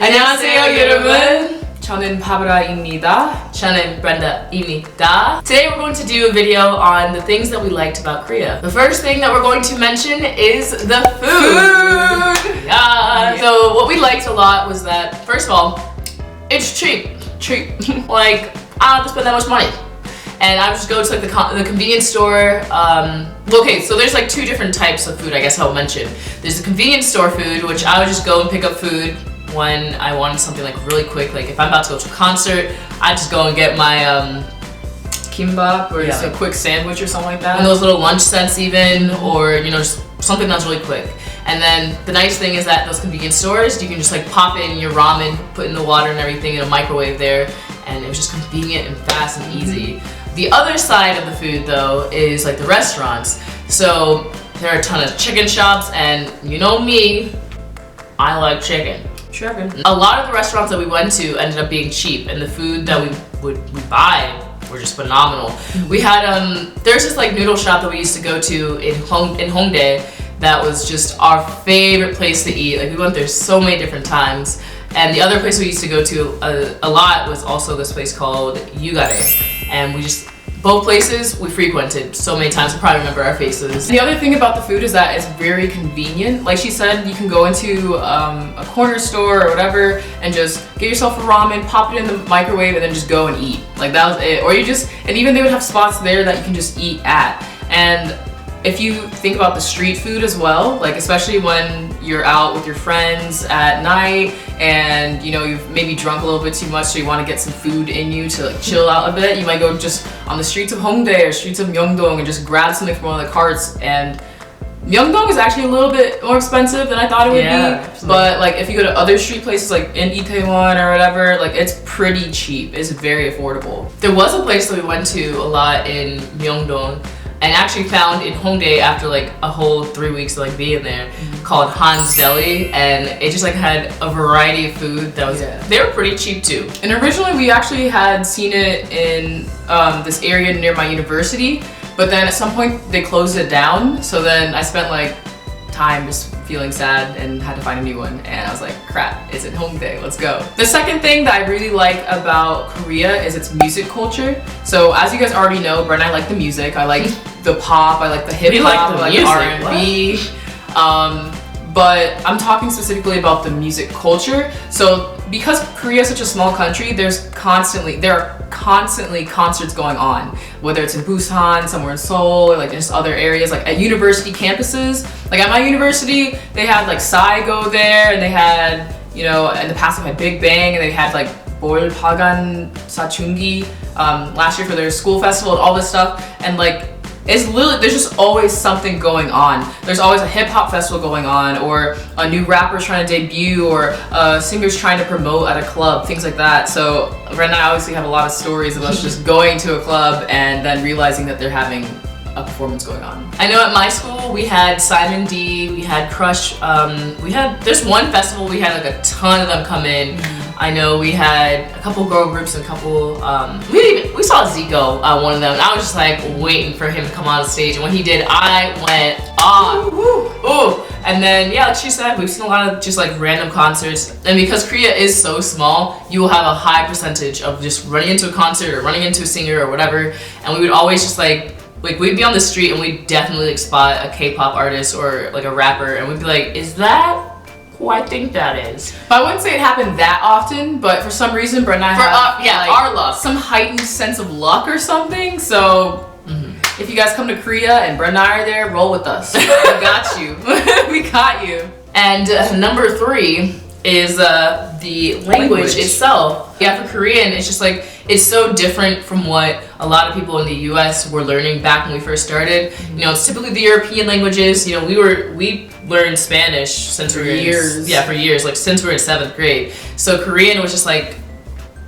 안녕하세요 여러분. 저는 바브라입니다. 저는 Brenda입니다. Today we're going to do a video on the things that we liked about Korea. The first thing that we're going to mention is the food. Yeah. So what we liked a lot was that, first of all, it's cheap. Like, I don't have to spend that much money. And I would just go to like the convenience store. Okay, so there's like two different types of food I guess I'll mention. There's the convenience store food, which I would just go and pick up food when I wanted something like really quick. Like if I'm about to go to a concert, I just go and get my kimbap or just like a quick sandwich or something like that. And those little lunch sets even, or you know, just something that's really quick. And then the nice thing is that those convenience stores, you can just like pop in your ramen, put in the water and everything in a microwave there, and it was just convenient and fast and easy. The other side of the food though is like the restaurants. So there are a ton of chicken shops, and you know me, I like chicken. A lot of the restaurants that we went to ended up being cheap, and the food that we buy were just phenomenal. We had there's this like noodle shop that we used to go to in Hongdae that was just our favorite place to eat. Like we went there so many different times. And the other place we used to go to a lot was also this place called Yugare. And we just, both places we frequented so many times, we probably remember our faces. The other thing about the food is that it's very convenient. Like she said, you can go into a corner store or whatever and just get yourself a ramen, pop it in the microwave, and then just go and eat. Like that was it. Or you just, and even they would have spots there that you can just eat at. And if you think about the street food as well, like especially when you're out with your friends at night and you know you've maybe drunk a little bit too much, so you want to get some food in you to like chill out a bit, you might go just on the streets of Hongdae or streets of Myeongdong and just grab something from one of the carts. And Myeongdong is actually a little bit more expensive than I thought it would be. Absolutely. But like if you go to other street places like in Itaewon or whatever, like it's pretty cheap. It's very affordable. There was a place that we went to a lot in Myeongdong, and actually found in Hongdae after like a whole 3 weeks of like being there, called Han's Deli, and it just like had a variety of food that was, they were pretty cheap too. And originally we actually had seen it in this area near my university, but then at some point they closed it down, so then I spent like time just feeling sad and had to find a new one, and I was like, crap, it's in Hongdae, let's go. The second thing that I really like about Korea is its music culture. So as you guys already know, Brent and I like the music. I like the pop, I like the hip hop, I like R&B. But I'm talking specifically about the music culture. So because Korea is such a small country, there are constantly concerts going on, whether it's in Busan, somewhere in Seoul, or like just other areas, like at university campuses. Like at my university, they had like Psy go there, and they had, you know, in the past they had Big Bang, and they had like Bol Pagan Sachungi last year for their school festival and all this stuff. And like it's literally, there's just always something going on. There's always a hip hop festival going on, or a new rapper trying to debut, or singers trying to promote at a club, things like that. So Brenda and I obviously have a lot of stories of us just going to a club and then realizing that they're having a performance going on. I know at my school we had Simon D, we had Crush, there's one festival we had like a ton of them come in. I know we had a couple girl groups and a couple, we saw Zico, one of them, and I was just like waiting for him to come on stage, and when he did, I went off. Ooh. And then yeah, like she said, we've seen a lot of just like random concerts, and because Korea is so small, you will have a high percentage of just running into a concert or running into a singer or whatever, and we would always just like we'd be on the street and we'd definitely like spot a K-pop artist or like a rapper, and we'd be like, is that who I think that is? But I wouldn't say it happened that often, but for some reason Brent and I have our luck, some heightened sense of luck or something. So if you guys come to Korea and Brent and I are there, roll with us. We got you. We got you. And number 3 is the language itself. Yeah, for Korean, it's just like, it's so different from what a lot of people in the US were learning back when we first started. You know, it's typically the European languages. You know, we learned Spanish since we were for years, like since we were in 7th grade. So Korean was just like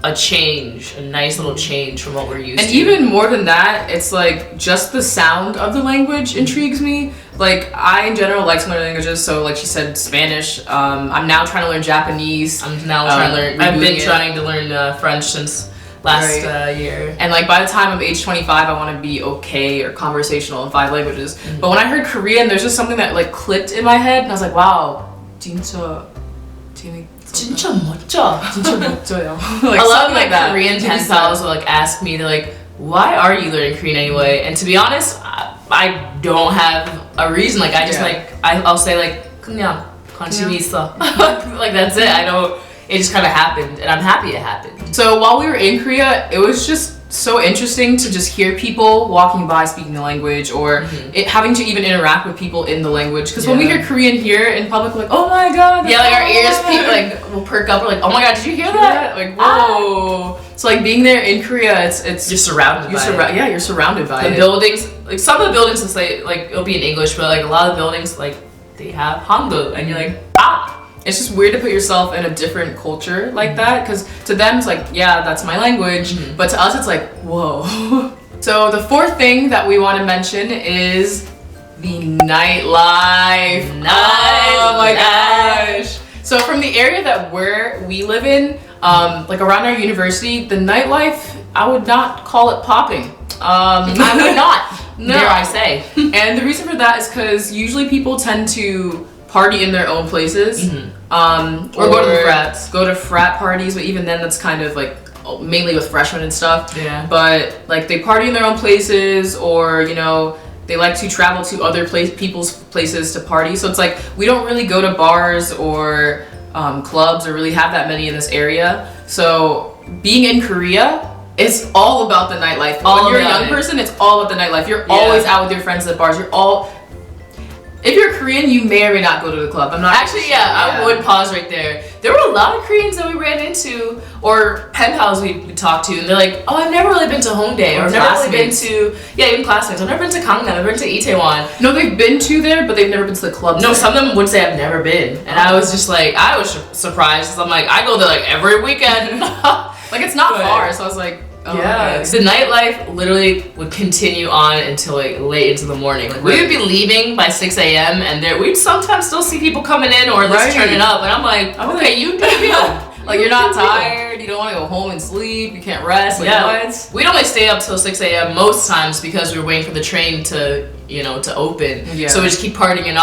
a change, a nice little change from what we're used to. And even more than that, it's like just the sound of the language intrigues me. Like I in general like some other languages, so like she said, Spanish. I'm now trying to learn Japanese. I'm now trying to learn. I've been trying to learn French since last year. And like by the time I'm age 25, I want to be okay or conversational in 5 languages. But when I heard Korean, there's just something that like clicked in my head, and I was like, wow, 진짜 진짜 멋져. 진짜 멋져요. A lot of like that. Korean pen pals will like ask me, they're like, why are you learning Korean anyway? And to be honest, I don't have a reason. Like I just I'll say like 그냥 관심이 있어. Like that's it. It just kind of happened, and I'm happy it happened. So while we were in Korea, it was just so interesting to just hear people walking by speaking the language, or having to even interact with people in the language. Because when we hear Korean here in public, we're like, oh my god. Yeah, like our ears will perk up. We're like, oh my god, did you hear that? Like, whoa. So like being there in Korea, it's you're surrounded by it. Yeah, you're surrounded by the buildings. Like some of the buildings will say like it'll be in English, but like a lot of buildings like they have Hangul, and you're like, ah. It's just weird to put yourself in a different culture like that, because to them it's like, yeah, that's my language, but to us it's like, whoa. So the fourth thing that we want to mention is the nightlife. Oh my gosh. So from the area that we live in, like around our university, the nightlife, I would not call it popping. I would not. No. Dare I say. And the reason for that is because usually people tend to party in their own places, or go to the frats. Go to frat parties, but even then, that's kind of like mainly with freshmen and stuff. Yeah. But like they party in their own places, or they like to travel to other people's places to party. So it's like we don't really go to bars or clubs, or really have that many in this area. So being in Korea, it's all about the nightlife. When you're a young person, it's all about the nightlife. You're always out with your friends at bars. If you're Korean, you may or may not go to the club. I'm not actually. Sure. I would pause right there. There were a lot of Koreans that we ran into, or pen pals we talked to, and they're like, "Oh, I've never really been to Hongdae, or I've never really been to even classmates. I've never been to Gangnam. I've never been to Itaewon." No, they've been to there, but they've never been to the club. No, some of them would say I've never been, and I was just like, I was surprised, because I'm like, I go there like every weekend. Like it's not far, so I was like. Oh, yeah, okay. The nightlife literally would continue on until like late into the morning. Like we would be leaving by 6 a.m. and we'd sometimes still see people coming in, or at least turning up. And I'm like, okay, you do you. Like you're not tired, you don't want to go home and sleep, you can't rest. Like, what? We'd only stay up till 6 a.m. most times because we were waiting for the train to to open. Yeah. So we just keep partying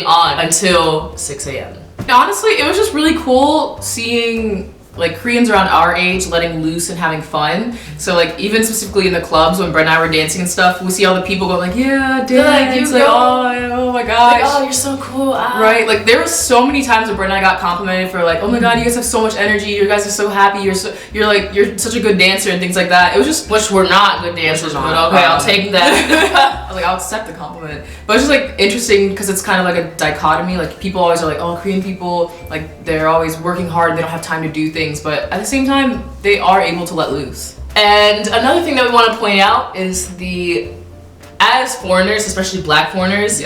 on until 6 a.m. Honestly, it was just really cool seeing like Koreans around our age letting loose and having fun. So like even specifically in the clubs when Brenda and I were dancing and stuff, we see all the people going like, yeah, dance, like, oh my gosh, like, oh, you're so cool. Right, like there was so many times where Brenda and I got complimented for like, oh my god, you guys have so much energy, you guys are so happy, you're such a good dancer and things like that. It was just, which we're not good dancers, but okay, I'll take that. I was like, I'll accept the compliment. But it's just like interesting because it's kind of like a dichotomy. Like people always are like, oh, Korean people, like they're always working hard, they don't have time to do things, but at the same time they are able to let loose. And another thing that we want to point out is as foreigners, especially black foreigners,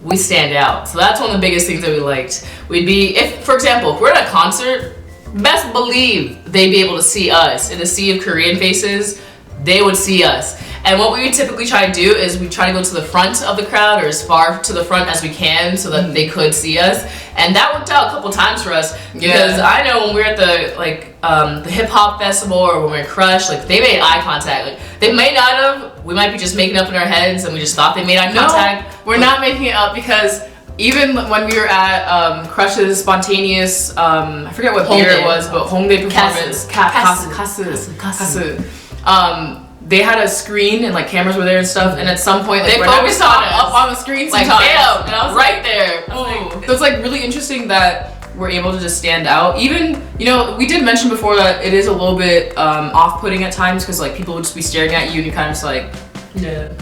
we stand out. So that's one of the biggest things that we liked. If for example, if we're at a concert, best believe they'd be able to see us. In a sea of Korean faces, they would see us. And what we would typically try to do is we try to go to the front of the crowd, or as far to the front as we can, so that they could see us. And that worked out a couple times for us, because I know when we were at the hip hop festival, or when we were in Crush, like they made eye contact. Like they may not have. We might be just making up in our heads, and we just thought they made eye contact. We're not making it up, because even when we were at Crush's spontaneous, I forget what year it was, but Hongdae performance, Kasu. They had a screen and like cameras were there and stuff, and at some point like, they focused on us up on the screen like bam, and I was right there. So it's like really interesting that we're able to just stand out. Even we did mention before that it is a little bit off-putting at times, because like people would just be staring at you and you're kind of just like,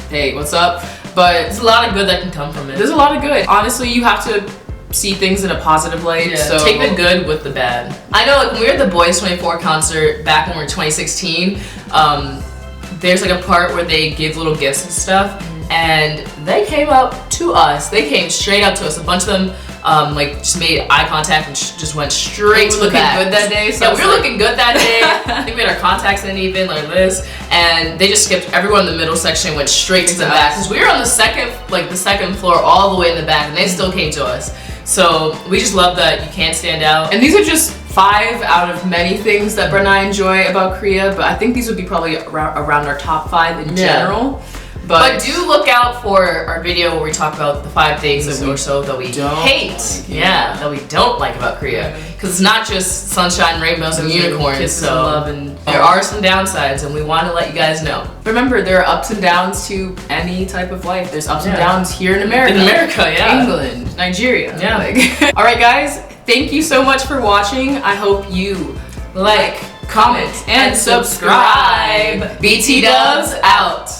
hey, what's up? But there's a lot of good that can come from it. There's a lot of good. Honestly, you have to see things in a positive light. So take the good with the bad. I know like when we were at the Boys 24 concert back when we were 2016, there's like a part where they give little gifts and stuff, and they came up to us. They came straight up to us. A bunch of them like just made eye contact and just went straight to the back. We were looking good that day. So we were looking good that day. I think we had our contacts in even like this, and they just skipped everyone in the middle section and went straight to the back, because we were on the second floor all the way in the back, and they still came to us. So we just love that you can't stand out. And these are just 5 out of many things that Brenda and I enjoy about Korea, but I think these would be probably around our top 5 in general. But do look out for our video where we talk about the 5 things or so that we hate. That we don't like about Korea. Because it's not just sunshine, rainbows, and unicorns. So love and there are some downsides, and we want to let you guys know. Remember, there are ups and downs to any type of life. There's ups and downs here in America. In America, England, Nigeria. Yeah. All right, guys. Thank you so much for watching. I hope you like, comment, and subscribe. BT Dubs out.